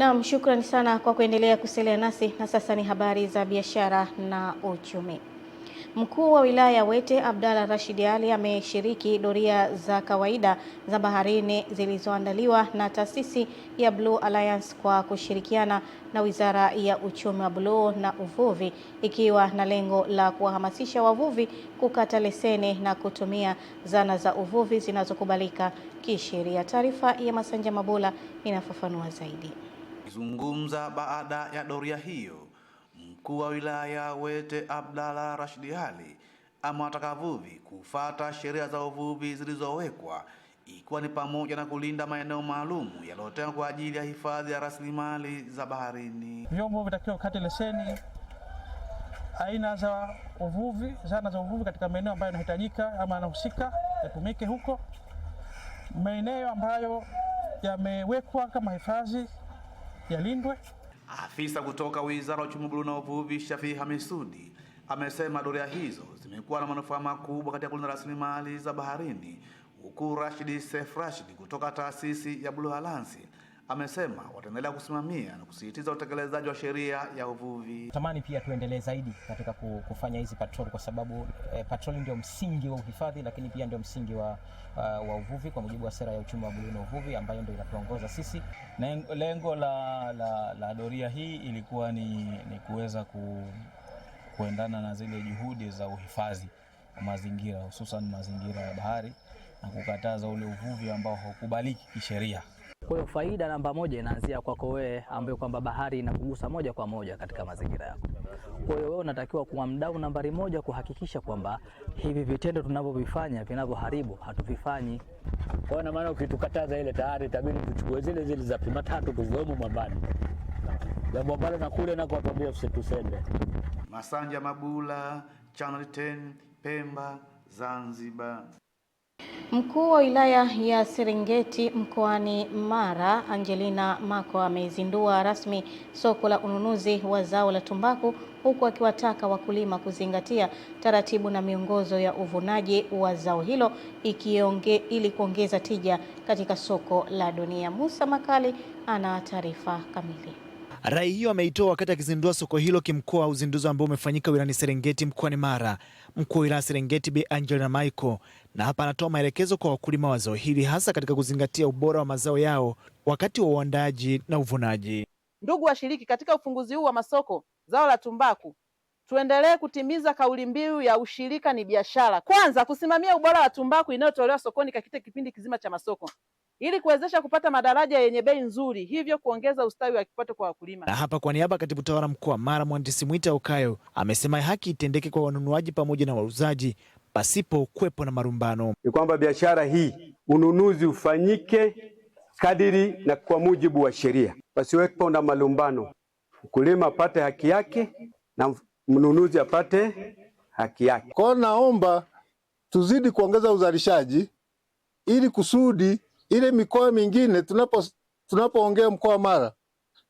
Naam, shukrani sana kwa kuendelea kusalia nasi, na sasa ni habari za biashara na uchumi. Mkuu wa wilaya Wete Abdalla Rashid Ali ameshiriki doria za kawaida za baharini zilizoandaliwa na taasisi ya Blue Alliance kwa kushirikiana na Wizara ya Uchumi wa Bluu na Uvuvi, ikiwa na lengo la kuwahamasisha wavuvi kukata leseni na kutumia zana za uvuvi zinazokubalika kisheria. Taarifa ya Masanja Mabula inafafanua zaidi. Akizungumza baada ya doria hiyo, mkuu wa wilaya Wete Abdalla Rashid Ali amewataka wavuvi kufuata sheria za uvuvi zilizowekwa, ikiwa ni pamoja na kulinda maeneo maalum yaliyotengwa kwa ajili ya hifadhi ya rasilimali za baharini. Vyombo vitakiwa kukata leseni aina za uvuvi, zana za uvuvi katika maeneo ambayo yanahitajika ama yanahusika yatumike huko. Maeneo ambayo yamewekwa kama hifadhi yalindwe. Afisa kutoka Wizara ya Uchumi, Bluu na Uvuvi, Shafii Hamisudi, amesema doria hizo zimekuwa na manufaa makubwa katika kulinda rasilimali za baharini, huku Rashid Seif Rashid kutoka taasisi ya Blue Alliance amesema wataendelea kusimamia na kusisitiza utekelezaji wa sheria ya uvuvi. Tamani pia tuendelee zaidi katika kufanya hizi patrol, kwa sababu patrol ndio msingi wa uhifadhi, lakini pia ndio msingi wa uvuvi kwa mujibu wa sera ya uchumi wa bluu na uvuvi ambayo ndio inatuongoza sisi. Na lengo la doria hii ilikuwa ni kuweza kuendana na zile juhudi za uhifadhi wa mazingira, hususan mazingira ya bahari, na kukataza ule uvuvi ambao haukubaliki kisheria. Kwa hiyo faida namba moja inaanzia kwako wewe, ambaye kwamba bahari inakugusa moja kwa moja katika mazingira yako. Kwa hiyo wewe unatakiwa kuwa mdau nambari moja kuhakikisha kwamba hivi vitendo tunavyovifanya vinavyoharibu hatuvifanyi. Kwa hiyo maana ukitukataza ile tayari itabidi tuchukue zile za pima tatu tuziwemo mambani. Jambo ambalo na kule na kuambia tusende. Masanja Mabula, Channel 10, Pemba, Zanzibar. Mkuu wa wilaya ya Serengeti mkoani Mara, Angelina Mako, amezindua rasmi soko la ununuzi wa zao la tumbaku, huku akiwataka wakulima kuzingatia taratibu na miongozo ya uvunaji wa zao hilo ili kuongeza tija katika soko la dunia. Musa Makali ana taarifa kamili. Rai hiyo ameitoa wakati akizindua soko hilo kimkoa, uzinduzi ambao umefanyika wilayani Serengeti mkoani Mara. Mkuu wa wilaya Serengeti Bi Angelina Mako, na hapa anatoa maelekezo kwa wakulima wa zao hili, hasa katika kuzingatia ubora wa mazao yao wakati wa uandaji na uvunaji. Ndugu washiriki, katika ufunguzi huu wa masoko zao la tumbaku, tuendelee kutimiza kauli mbiu ya ushirika ni biashara. Kwanza, kusimamia ubora wa tumbaku inayotolewa sokoni katika kipindi kizima cha masoko, ili kuwezesha kupata madaraja yenye bei nzuri, hivyo kuongeza ustawi wa kipato kwa wakulima. Na hapa kwa niaba katibu tawala mkoa wa Mara Mhandisi Mwita Ukayo amesema haki itendeke kwa wanunuaji pamoja na wauzaji pasipo kuwepo na marumbano. Ni kwamba biashara hii ununuzi ufanyike kadiri na kwa mujibu wa sheria, pasiwepo na malumbano. Mkulima apate haki yake na mnunuzi apate haki yake. Kwa naomba tuzidi kuongeza uzalishaji ili kusudi ile mikoa mingine tunapoongea mkoa wa Mara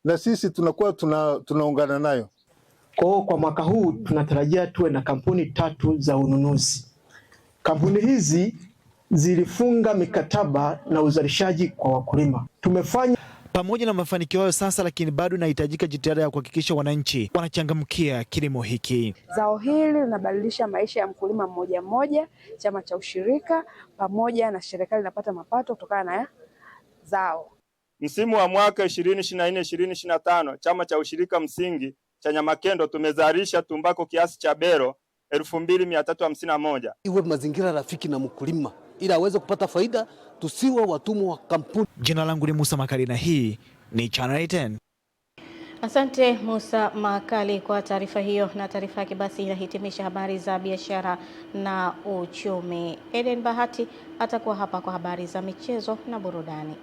na sisi tunakuwa tunaungana nayo. Kwa mwaka huu tunatarajia tuwe na kampuni 3 za ununuzi. Kampuni hizi zilifunga mikataba na uzalishaji kwa wakulima. Tumefanya pamoja na mafanikio hayo sasa, lakini bado inahitajika jitihada ya kuhakikisha wananchi wanachangamkia kilimo hiki. Zao hili linabadilisha maisha ya mkulima mmoja mmoja, chama cha ushirika pamoja na serikali inapata mapato kutokana na zao. Msimu wa mwaka 2024-2025 chama cha ushirika msingi cha Nyamakendo tumezalisha tumbako kiasi cha bero 2351. Iwe mazingira rafiki na mkulima ili aweze kupata faida, tusiwe watumwa wa kampuni. Jina langu ni Musa Makali na hii ni Channel 10. Asante Musa Makali kwa taarifa hiyo, na taarifa yake basi inahitimisha habari za biashara na uchumi. Eden Bahati atakuwa hapa kwa habari za michezo na burudani.